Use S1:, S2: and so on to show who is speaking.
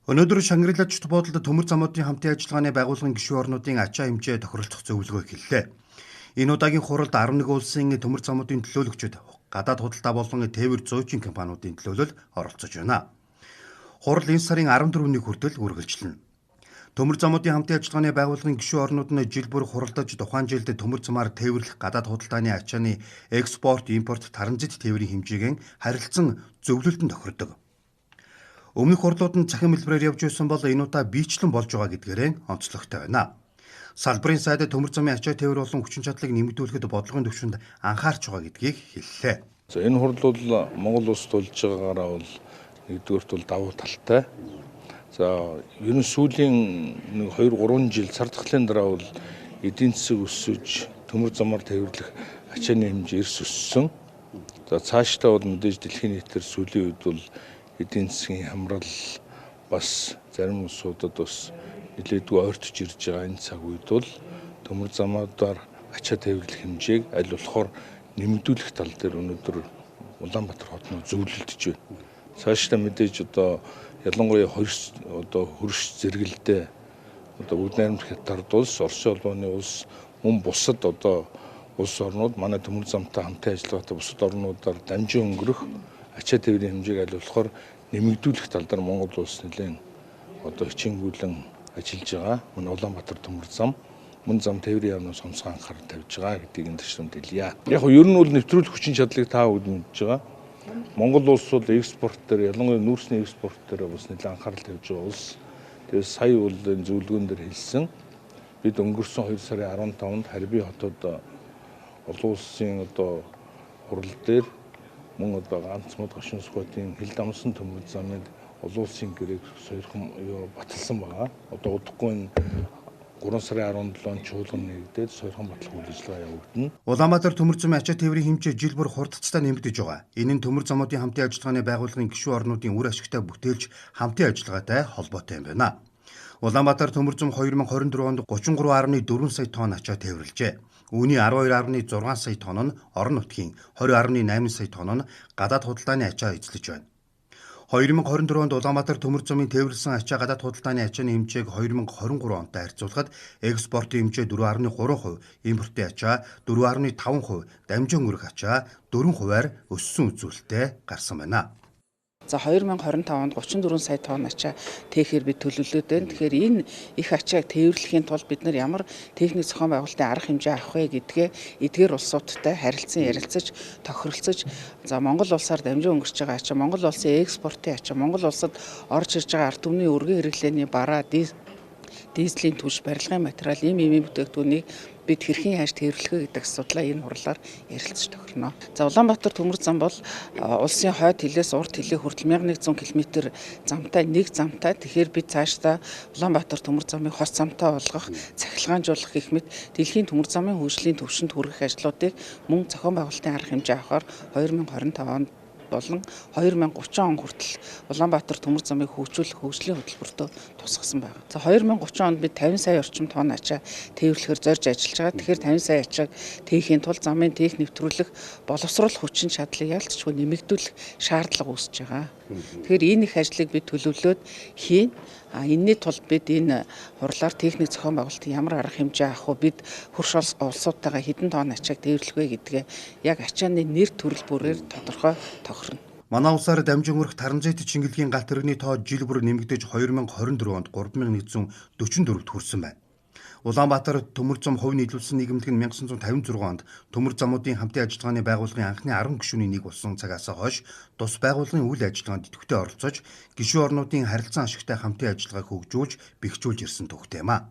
S1: Өнөөдөр Шангрилагчд буудалд төмөр замуудын хамтын ажиллагааны байгууллагын гишүүн орнуудын ачаа хэмжээ тохиролцох зөвлөгөө эхэллээ. Энэ удаагийн хуралд 11 улсын төмөр замуудын төлөөлөгчид гадаад худалдаа болон тээвэр зоочийн компаниудын төлөөлөл оролцож байна. Хурал энэ сарын 14-ний хүртэл үргэлжилнэ. Төмөр замуудын хамтын ажиллагааны байгууллагын гишүүн орнууд нь жил бүр хуралдаж тухайн жилд төмөр замаар тээвэрлэх гадаад худалдааны ачааны экспорт, импорт, транзит тээврийн хэмжээг харилцан зөвлөлтөнд тохирдог. Өмнөх хурлууд нь цахим хэлбэрээр явж байсан бол энэ удаа биечлэн болж байгаа гэдгээрээ онцлогтой байна. Салбарын сайд төмөр замын ачаа тээвэр болон хүчин чадлыг нэмэгдүүлэхэд бодлогын төвшөнд анхаарч байгаа гэдгийг хэллээ.
S2: Энэ хурал бол Монгол улс тулж байгаагаараа бол нэгдүгээрт бол давуу талтай. Ер нь сүүлийн 2-3 жил цар тахлын дараа бол эдийн засаг өсөж төмөр замаар тээвэрлэх ачааны хэмжээ эрс өссөн. Цаашдаа бол мэдээж дэлхийн нийтээр сүүлийн үед бол эдийн засгийн хамрал бас зарим улсуудад бас нэлээдгүй ойртож ирж байгаа энэ цаг үед бол төмөр замуудаар ачаа тээвэрлэх хэмжээг аль болохоор нэмэгдүүлэх тал дээр өнөөдөр Улаанбаатар хот нь зөвлөлдөж байна. Цаашдаа мэдээж ялангуяа хөрш зэрэгэлдээ бүгд найрамдах хятад улс, Оросын улбаны улс, мөн бусад улс орнууд манай төмөр замтай хамтын ажиллагаатай бусад орнуудаар дамжин өнгөрөх ачаа тээврийн хэмжээг аль болохоор нэмэгдүүлэх тал дээр Монгол улс нэлээд хичээнгүйлэн ажиллаж байгаа. Мөн Улаанбаатар төмөр зам, мөн зам тээврийн яамнаас онцгой анхаарал тавьж байгаа гэдгийг энэ төсөнд хэлье. Яг нь ер нь бол нэвтрүүлэх хүчин чадлыг та бүгд мэдж байгаа. Монгол улс бол экспорт дээр ялангуяа нүүрсний экспорт дээр бас нэлээд анхаарал тавьж байгаа улс. Тэгээд сая бол энэ зөвлөгөөн дээр хэлсэн. Бид өнгөрсөн 2 сарын 15-нд Харьбий хотод олон улсын хурал дээр мөн ганц мод гашуун сухатын хил дамсан төмөр замыг олон улсын гэрээг сойрхон баталсан байгаа. Удахгүй 3 сарын 17-нд чуулган нэгдээд сойрхон батлах үйл ажиллагаа явагдана.
S1: Улаанбаатар төмөр замын ачаа тээврийн хэмжээ жил бүр хурдцтай нэмэгдэж байгаа. Энэ нь төмөр замуудын хамтын ажиллагааны байгууллагын гишүүн орнуудын үр ашигтай бүтээлч хамтын ажиллагаатай холбоотой юм байна. Улаанбаатар төмөр зам 2024 онд 33.4 сая тонн ачаа тээвэрлжээ. Үүний 12.6 сая тонн нь орон нутгийн, 20.8 сая тонн нь гадаад худалдааны ачаа эзлэж байна. 2024 онд Улаанбаатар төмөр замын тээвэрлсэн ачаа гадаад худалдааны ачааны хэмжээг 2023 онтой харьцуулахад экспортын хэмжээ 4.3%, импортын ачаа 4.5%, дамжин өнгөрөх ачаа 4%-аар өссөн үзүүлэлттэй гарсан байна.
S3: 2025 онд 34 сая тонн ачаа тээхээр бид төлөвлөд байна. Тэгэхээр энэ их ачааг тээвэрлэхийн тулд бид нар ямар техник зохион байгуулалтын арга хэмжээ авах вэ гэдгээ эдгээр улсуудтай харилцан ярилцаж, тохиролцож, Монгол улсаар дамжин өнгөрч байгаа ачаа, Монгол улсын экспортын ачаа, Монгол улсад орж ирж байгаа ард түмний өргөн хэрэглээний бараа, дизелийн түлш, барилгын материал, ийм бүтээгдэхүүнийг бид хэрхэн яаж тээвэрлэх гэдэг асуудлаа энэ хурлаар ярилцаж тохирно. Улаанбаатар төмөр зам бол улсын хойд хилээс урд хилээ хүртэл 1100 км замтай нэг замтай. Тэгэхээр бид цаашдаа Улаанбаатар төмөр замыг хос замтай болгох, цахилгаанжуулах гэх мэт дэлхийн төмөр замын хөгжлийн төвшөнд хүргэх ажлуудыг мөн зохион байгуулалтын арга хэмжээ авахаар 2025 онд болон 2030 он хүртэл Улаанбаатар төмөр замыг хөгжүүлэх хөгжлийн хөтөлбөртөө тусгасан байна. 2030 онд бид 50 сая орчим тонн ачаа тээвэрлэхээр зорж ажиллаж байгаа. Тэгэхээр 50 сая ачааг тээхийн тулд замын тээх нэвтрүүлэх, боловсруулах хүчин чадлыг ялцчгүй нэмэгдүүлэх шаардлага үүсэж байгаа. Тэгэхээр энэ их ажлыг бид төлөвлөөд хийн. Энэний тулд бид энэ хурлаар техник зохион байгуулалтын ямар арга хэмжээ авах вэ? Бид хөрш улсуудтайгаа хэдэн тонн ачааг тээвэрлэх вэ гэдгээ яг ачааны нэр төрөл бүрээр тодорхой тохирно.
S1: Манай улсаар дамжин өнгөрөх транзит чингэлгийн галт тэрэгний тоо жил бүр нэмэгдэж 2024 онд 3144-т хүрсэн байна. Улаанбаатар төмөр зам хувь нийлүүлсэн нийгэмлэг нь 1956 онд төмөр замуудын хамтын ажиллагааны байгууллагын анхны 10 гишүүний нэг болсон цагаас хойш тус байгууллагын үйл ажиллагаанд идэвхтэй оролцож гишүүн орнуудын харилцан ашигтай хамтын ажиллагааг хөгжүүлж, бэхжүүлж ирсэн төвхтэй юм а.